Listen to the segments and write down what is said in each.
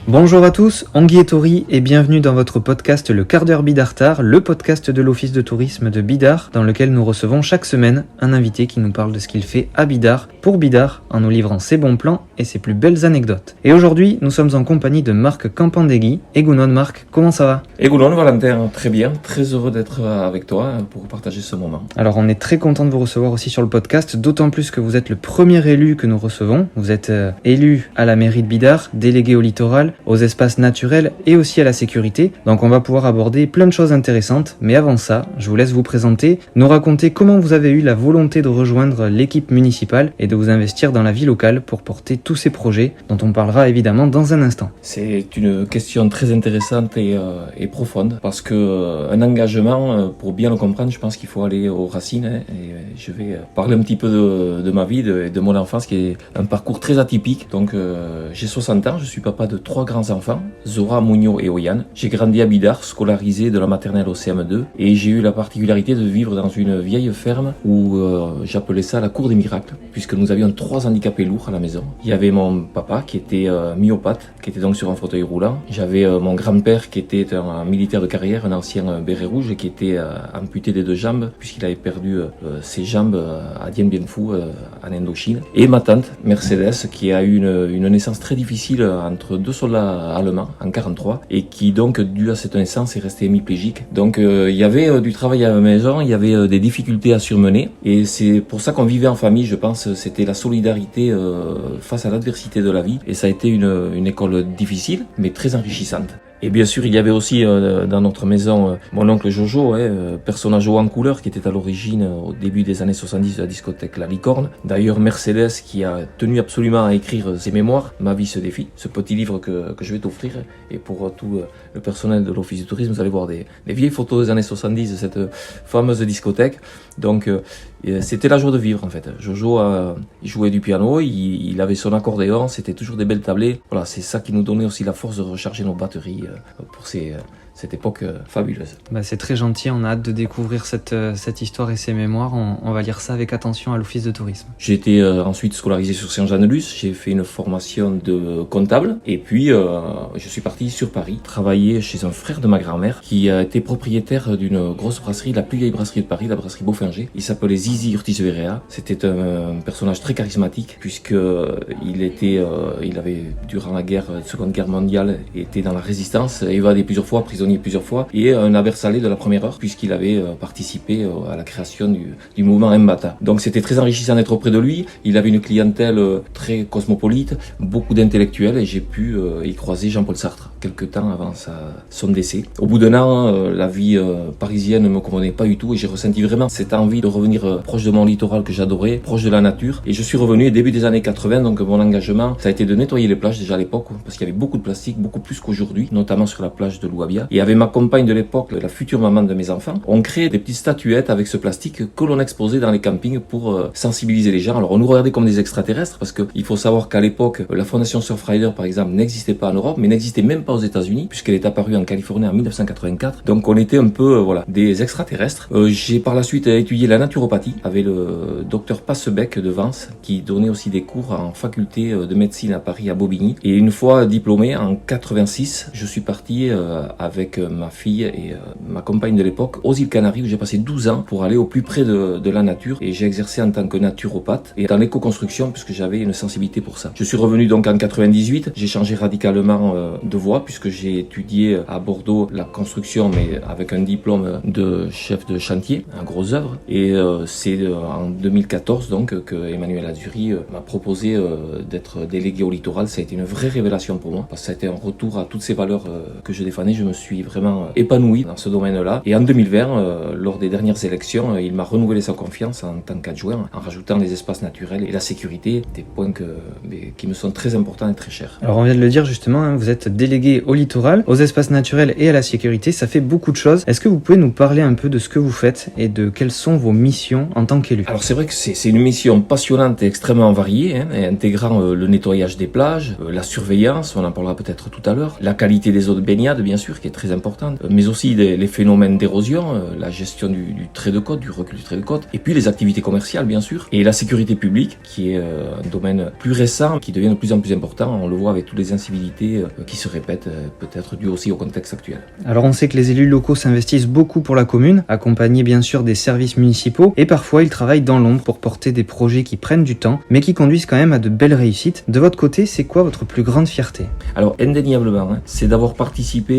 Bonjour à tous, Anguille et Tori et bienvenue dans votre podcast Le Quart d'heure Bidartar, le podcast de l'Office de tourisme de Bidart, dans lequel nous recevons chaque semaine un invité qui nous parle de ce qu'il fait à Bidart, pour Bidart, en nous livrant ses bons plans et ses plus belles anecdotes. Et aujourd'hui, nous sommes en compagnie de Marc Campandegui. Egunon Marc, comment ça va? Egunon Valentin, très bien, très heureux d'être avec toi pour partager ce moment. Alors on est très content de vous recevoir aussi sur le podcast, d'autant plus que vous êtes le premier élu que nous recevons. Vous êtes élu à la mairie de Bidart, délégué au littoral, aux espaces naturels et aussi à la sécurité. Donc on va pouvoir aborder plein de choses intéressantes, mais avant ça, je vous laisse vous présenter, nous raconter comment vous avez eu la volonté de rejoindre l'équipe municipale et de vous investir dans la vie locale pour porter tous ces projets dont on parlera évidemment dans un instant. C'est une question très intéressante et profonde parce que un engagement, pour bien le comprendre, je pense qu'il faut aller aux racines et je vais parler un petit peu de ma vie, de mon enfance qui est un parcours très atypique. Donc j'ai 60 ans, je suis papa de 3 grands-enfants, Zora, Mounio et Oyan. J'ai grandi à Bidart, scolarisé de la maternelle au CM2 et j'ai eu la particularité de vivre dans une vieille ferme où j'appelais ça la cour des miracles puisque nous avions 3 handicapés lourds à la maison. Il y avait mon papa qui était myopathe, qui était donc sur un fauteuil roulant. J'avais mon grand-père qui était un militaire de carrière, un ancien béret rouge et qui était amputé des 2 jambes puisqu'il avait perdu ses jambes à Dien Bien Phu en Indochine. Et ma tante Mercedes qui a eu une naissance très difficile entre 2 soldats allemands en 43 et qui donc dû à cette naissance est resté hémiplégique. Donc il y avait du travail à la maison, il y avait des difficultés à surmener et c'est pour ça qu'on vivait en famille, je pense. C'était la solidarité face à l'adversité de la vie et ça a été une école difficile mais très enrichissante. Et bien sûr, il y avait aussi dans notre maison mon oncle Jojo, personnage haut en couleur qui était à l'origine au début des années 70 de la discothèque La Licorne. D'ailleurs, Mercedes qui a tenu absolument à écrire ses mémoires, Ma vie se défie, ce petit livre que je vais t'offrir. Et pour tout le personnel de l'Office du tourisme, vous allez voir des vieilles photos des années 70 de cette fameuse discothèque. Donc c'était la joie de vivre en fait. Jojo il jouait du piano, il avait son accordéon, c'était toujours des belles tablées. Voilà, c'est ça qui nous donnait aussi la force de recharger nos batteries pour cette époque fabuleuse. C'est très gentil, on a hâte de découvrir cette histoire et ses mémoires. On va lire ça avec attention à l'Office de tourisme. J'ai été ensuite scolarisé sur Saint-Jean-de-Luz, j'ai fait une formation de comptable et puis je suis parti sur Paris travailler chez un frère de ma grand-mère qui a été propriétaire d'une grosse brasserie, la plus vieille brasserie de Paris, la brasserie Beaufinger. Il s'appelait Zizi Urtis Verea. C'était un personnage très charismatique puisque il avait durant la Seconde Guerre mondiale été dans la résistance, évadé plusieurs fois, prisonnier plusieurs fois et un aversalé de la première heure puisqu'il avait participé à la création du mouvement Mbata. Donc c'était très enrichissant d'être auprès de lui. Il avait une clientèle très cosmopolite, beaucoup d'intellectuels et j'ai pu y croiser Jean-Paul Sartre quelques temps avant son décès. Au bout d'un an, la vie parisienne ne me convenait pas du tout et j'ai ressenti vraiment cette envie de revenir proche de mon littoral que j'adorais, proche de la nature et je suis revenu début des années 80. Donc mon engagement, ça a été de nettoyer les plages déjà à l'époque parce qu'il y avait beaucoup de plastique, beaucoup plus qu'aujourd'hui, notamment sur la plage de Louabia. Et avec ma compagne de l'époque, la future maman de mes enfants, on créait des petites statuettes avec ce plastique que l'on exposait dans les campings pour sensibiliser les gens. Alors on nous regardait comme des extraterrestres parce qu'il faut savoir qu'à l'époque, la fondation Surfrider par exemple n'existait pas en Europe, mais n'existait même pas aux États-Unis puisqu'elle est apparue en Californie en 1984. Donc on était un peu des extraterrestres. J'ai par la suite étudié la naturopathie avec le docteur Passebec de Vence qui donnait aussi des cours en faculté de médecine à Paris à Bobigny. Et une fois diplômé en 86, je suis parti avec ma fille et ma compagne de l'époque aux îles Canaries où j'ai passé 12 ans pour aller au plus près de la nature et j'ai exercé en tant que naturopathe et dans l'éco-construction puisque j'avais une sensibilité pour ça. Je suis revenu donc en 98, j'ai changé radicalement de voie puisque j'ai étudié à Bordeaux la construction mais avec un diplôme de chef de chantier, en grosse œuvre et c'est en 2014 donc que Emmanuel Azuri m'a proposé d'être délégué au littoral. Ça a été une vraie révélation pour moi parce que ça a été un retour à toutes ces valeurs que je défendais. Je me suis vraiment épanoui dans ce domaine-là. Et en 2020, lors des dernières élections, il m'a renouvelé sa confiance en tant qu'adjoint en rajoutant les espaces naturels et la sécurité, des points qui me sont très importants et très chers. Alors on vient de le dire justement, vous êtes délégué au littoral, aux espaces naturels et à la sécurité, ça fait beaucoup de choses. Est-ce que vous pouvez nous parler un peu de ce que vous faites et de quelles sont vos missions en tant qu'élu? Alors c'est vrai que c'est une mission passionnante et extrêmement variée, et intégrant le nettoyage des plages, la surveillance, on en parlera peut-être tout à l'heure, la qualité des eaux de baignade bien sûr qui est très importante, mais aussi les phénomènes d'érosion, la gestion du trait de côte, du recul du trait de côte, et puis les activités commerciales bien sûr, et la sécurité publique qui est un domaine plus récent, qui devient de plus en plus important. On le voit avec toutes les incivilités qui se répètent, peut-être dues aussi au contexte actuel. Alors on sait que les élus locaux s'investissent beaucoup pour la commune, accompagnés bien sûr des services municipaux, et parfois ils travaillent dans l'ombre pour porter des projets qui prennent du temps, mais qui conduisent quand même à de belles réussites. De votre côté, c'est quoi votre plus grande fierté? Alors indéniablement, c'est d'avoir participé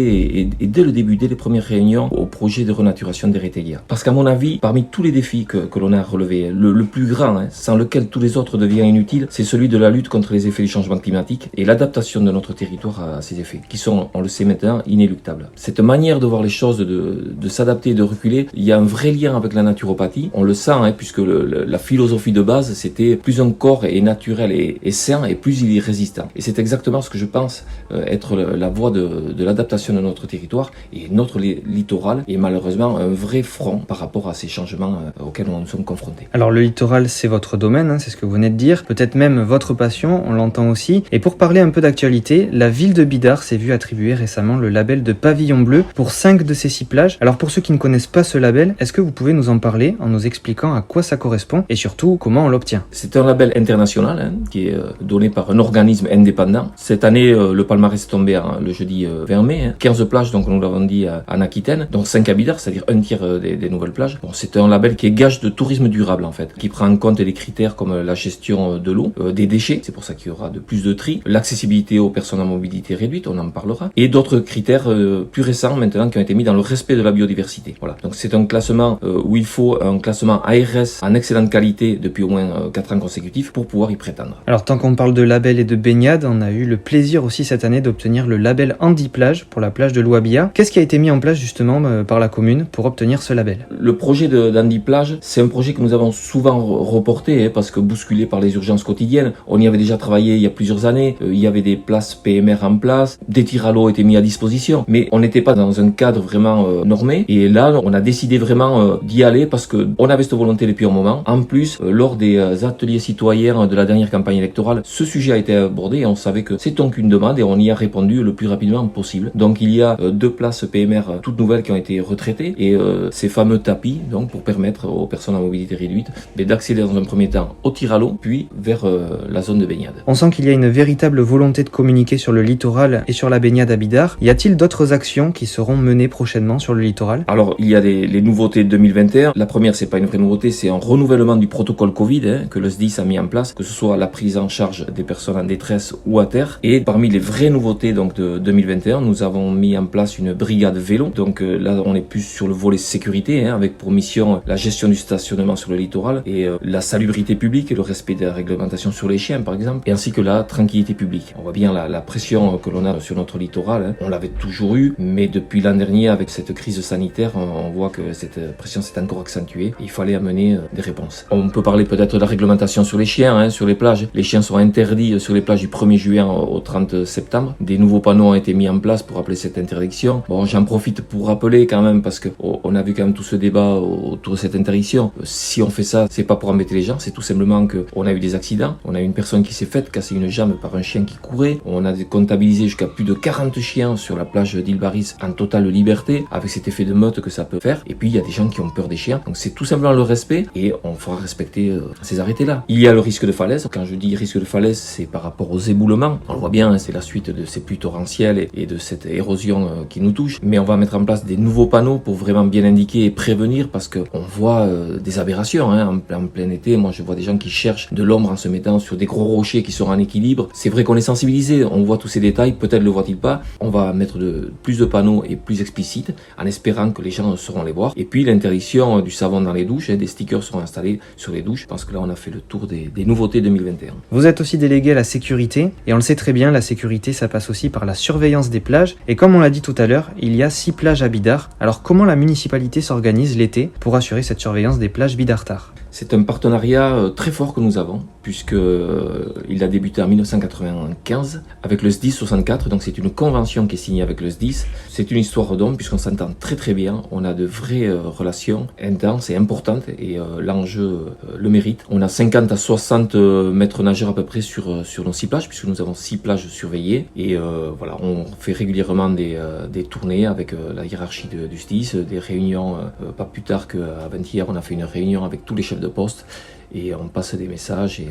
et dès le début, dès les premières réunions, au projet de renaturation des Rétélias. Parce qu'à mon avis, parmi tous les défis que l'on a relevés, le plus grand, sans lequel tous les autres deviennent inutiles, c'est celui de la lutte contre les effets du changement climatique et l'adaptation de notre territoire à ces effets, qui sont, on le sait maintenant, inéluctables. Cette manière de voir les choses, de s'adapter, de reculer, il y a un vrai lien avec la naturopathie. On le sent, puisque la philosophie de base, c'était plus un corps est naturel et sain, et plus il est résistant. Et c'est exactement ce que je pense être la voie de l'adaptation de notre territoire, et notre littoral est malheureusement un vrai front par rapport à ces changements auxquels nous sommes confrontés. Alors le littoral, c'est votre domaine, c'est ce que vous venez de dire, peut-être même votre passion, on l'entend aussi. Et pour parler un peu d'actualité, la ville de Bidart s'est vue attribuer récemment le label de Pavillon Bleu pour 5 de ses 6 plages. Alors pour ceux qui ne connaissent pas ce label, est-ce que vous pouvez nous en parler en nous expliquant à quoi ça correspond et surtout comment on l'obtient? C'est un label international qui est donné par un organisme indépendant. Cette année, le palmarès est tombé le jeudi 20 mai. 15 plages, donc nous l'avons dit, en Aquitaine, donc 5 à Bidart, c'est-à-dire un tiers des nouvelles plages. Bon, c'est un label qui est gage de tourisme durable en fait, qui prend en compte des critères comme la gestion de l'eau, des déchets, c'est pour ça qu'il y aura de plus de tri, l'accessibilité aux personnes à mobilité réduite, on en parlera, et d'autres critères plus récents maintenant qui ont été mis dans le respect de la biodiversité. Voilà, donc c'est un classement où il faut un classement ARS en excellente qualité depuis au moins 4 ans consécutifs pour pouvoir y prétendre. Alors tant qu'on parle de label et de baignade, on a eu le plaisir aussi cette année d'obtenir le label Handi Plage pour la plage de l'Ouabia. Qu'est-ce qui a été mis en place justement par la commune pour obtenir ce label? Le projet d'Handi Plage, c'est un projet que nous avons souvent reporté parce que bousculé par les urgences quotidiennes. On y avait déjà travaillé il y a plusieurs années, il y avait des places PMR en place, des tirs à l'eau étaient mis à disposition, mais on n'était pas dans un cadre vraiment normé, et là on a décidé vraiment d'y aller parce que on avait cette volonté depuis un moment. En plus, lors des ateliers citoyens de la dernière campagne électorale, ce sujet a été abordé et on savait que c'est donc une demande et on y a répondu le plus rapidement possible. Donc il y a 2 places PMR toutes nouvelles qui ont été retraitées, et ces fameux tapis donc pour permettre aux personnes à mobilité réduite d'accéder dans un premier temps au tir à l'eau, puis vers la zone de baignade. On sent qu'il y a une véritable volonté de communiquer sur le littoral et sur la baignade à Bidart. Y a-t-il d'autres actions qui seront menées prochainement sur le littoral? Alors il y a les nouveautés de 2021. La première, c'est pas une vraie nouveauté, c'est un renouvellement du protocole Covid que le SDIS a mis en place, que ce soit la prise en charge des personnes en détresse ou à terre. Et parmi les vraies nouveautés donc de 2021, nous avons mis en place une brigade vélo. Donc là, on est plus sur le volet sécurité, avec pour mission la gestion du stationnement sur le littoral et la salubrité publique et le respect des réglementations sur les chiens par exemple, et ainsi que la tranquillité publique. On voit bien la pression que l'on a sur notre littoral. On l'avait toujours eu, mais depuis l'an dernier avec cette crise sanitaire, on voit que cette pression s'est encore accentuée. Il fallait amener des réponses. On peut parler peut-être de la réglementation sur les chiens, sur les plages. Les chiens sont interdits sur les plages du 1er juillet au 30 septembre. Des nouveaux panneaux ont été mis en place pour rappeler cette interdiction. Bon, j'en profite pour rappeler quand même, parce que on a vu quand même tout ce débat autour de cette interdiction. Si on fait ça, c'est pas pour embêter les gens, c'est tout simplement que on a eu des accidents. On a eu une personne qui s'est faite casser une jambe par un chien qui courait. On a comptabilisé jusqu'à plus de 40 chiens sur la plage d'Île Barris en totale liberté, avec cet effet de meute que ça peut faire. Et puis il y a des gens qui ont peur des chiens. Donc c'est tout simplement le respect, et on fera respecter ces arrêtés-là. Il y a le risque de falaise. Quand je dis risque de falaise, c'est par rapport aux éboulements. On le voit bien, c'est la suite de ces pluies torrentielles et de cette érosion qui nous touche. Mais on va mettre en place des nouveaux panneaux pour vraiment bien indiquer et prévenir, parce que on voit des aberrations en plein été. Moi, je vois des gens qui cherchent de l'ombre en se mettant sur des gros rochers qui sont en équilibre. C'est vrai qu'on est sensibilisé, on voit tous ces détails, peut-être le voit-il pas. On va mettre plus de panneaux et plus explicites, en espérant que les gens sauront les voir. Et puis l'interdiction du savon dans les douches, des stickers seront installés sur les douches, parce que là on a fait le tour des nouveautés 2021. Vous êtes aussi délégué à la sécurité, et on le sait très bien, la sécurité ça passe aussi par la surveillance des plages, et comme on l'a dit tout à l'heure, il y a 6 plages à Bidart. Alors comment la municipalité s'organise l'été pour assurer cette surveillance des plages bidartards? C'est un partenariat très fort que nous avons, puisqu'il a débuté en 1995 avec le SDIS 64, donc c'est une convention qui est signée avec le SDIS. C'est une histoire d'homme, puisqu'on s'entend très très bien, on a de vraies relations intenses et importantes, et l'enjeu le mérite. On a 50 à 60 maîtres nageurs à peu près sur nos 6 plages, puisque nous avons 6 plages surveillées, et voilà, on fait régulièrement des tournées avec la hiérarchie du SDIS, des réunions, pas plus tard qu'avant-hier, on a fait une réunion avec tous les chefs de poste, et on passe des messages et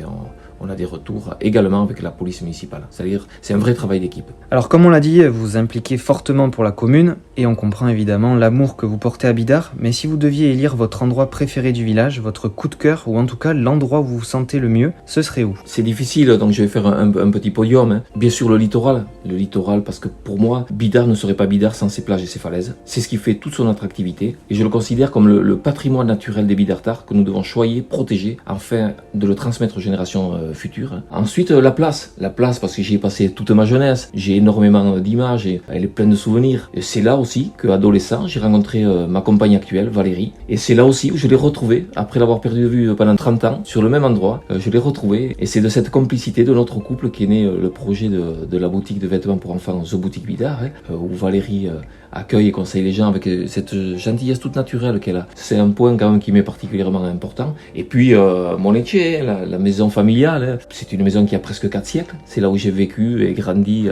on a des retours également avec la police municipale. C'est-à-dire, c'est un vrai travail d'équipe. Alors comme on l'a dit, vous vous impliquez fortement pour la commune et on comprend évidemment l'amour que vous portez à Bidart, mais si vous deviez élire votre endroit préféré du village, votre coup de cœur ou en tout cas l'endroit où vous vous sentez le mieux, ce serait où? C'est difficile, donc je vais faire un petit podium. Bien sûr le littoral parce que pour moi, Bidart ne serait pas Bidart sans ses plages et ses falaises. C'est ce qui fait toute son attractivité et je le considère comme le patrimoine naturel des Bidartards que nous devons choyer, protéger, afin de le transmettre aux générations futures. Ensuite, la place parce que j'y ai passé toute ma jeunesse, j'ai énormément d'images et elle est pleine de souvenirs. Et c'est là aussi qu'adolescent, j'ai rencontré ma compagne actuelle, Valérie, et c'est là aussi où je l'ai retrouvée, après l'avoir perdue de vue pendant 30 ans, sur le même endroit, je l'ai retrouvée, et c'est de cette complicité de notre couple qu'est né le projet de la boutique de vêtements pour enfants, The Boutique Bidart, où Valérie accueille et conseille les gens avec cette gentillesse toute naturelle qu'elle a. C'est un point quand même qui m'est particulièrement important. Et puis mon métier, la maison familiale, c'est une maison qui a presque 4 siècles. C'est là où j'ai vécu et grandi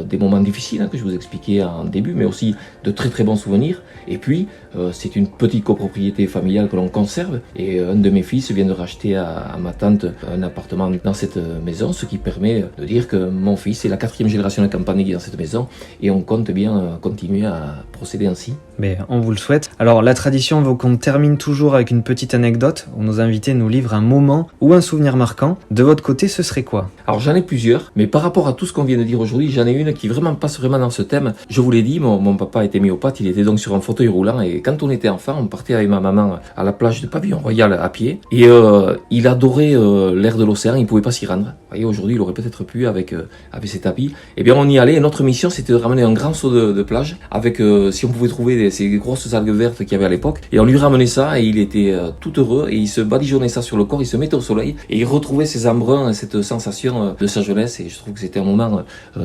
des moments difficiles que je vous expliquais en début, mais aussi de très très bons souvenirs. Et puis c'est une petite copropriété familiale que l'on conserve. Et un de mes fils vient de racheter à ma tante un appartement dans cette maison, ce qui permet de dire que mon fils est la 4e génération de Campanelli dans cette maison. Et on compte bien continuer à procéder ainsi. Mais on vous le souhaite. Alors la tradition veut qu'on termine toujours avec une petite anecdote où nos invités nous livrent un moment ou un souvenir marquant. De votre côté, ce serait quoi? Alors j'en ai plusieurs, mais par rapport à tout ce qu'on vient de dire aujourd'hui, j'en ai une qui vraiment passe vraiment dans ce thème. Je vous l'ai dit, mon papa était myopathe, il était donc sur un fauteuil roulant, et quand on était enfant, on partait avec ma maman à la plage de Pavillon Royal à pied, et il adorait l'air de l'océan, il pouvait pas s'y rendre. Vous voyez, aujourd'hui il aurait peut-être pu avec ses tapis. Et bien on y allait, et notre mission c'était de ramener un grand seau de plage avec, si on pouvait trouver ces grosses algues vertes qu'il y avait à l'époque, et on lui ramenait ça, et il était tout heureux, et il se badigeonnait ça sur le corps, il se mettait au soleil, et il retrouvait ses embruns, cette sensation de sa jeunesse, et je trouve que c'était un moment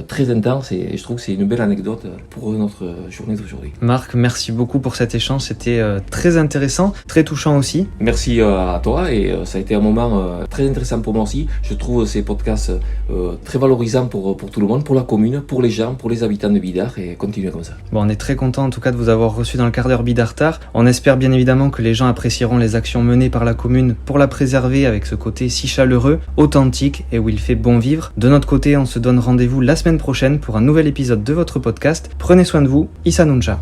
très intense, et je trouve que c'est une belle anecdote pour notre journée d'aujourd'hui. Marc, merci beaucoup pour cet échange, c'était très intéressant, très touchant aussi. Merci à toi, et ça a été un moment très intéressant pour moi aussi. Je trouve ces podcasts très valorisants pour tout le monde, pour la commune, pour les gens, pour les habitants de Bidart, et continuez comme ça. Bon, on est très content en tout cas de vous avoir reçu dans le quart d'heure Bidartard. On espère bien évidemment que les gens apprécieront les actions menées par la commune pour la préserver avec ce côté si chaleureux, authentique et où il fait bon vivre. De notre côté, on se donne rendez-vous la semaine prochaine pour un nouvel épisode de votre podcast. Prenez soin de vous, Issa Nuncha.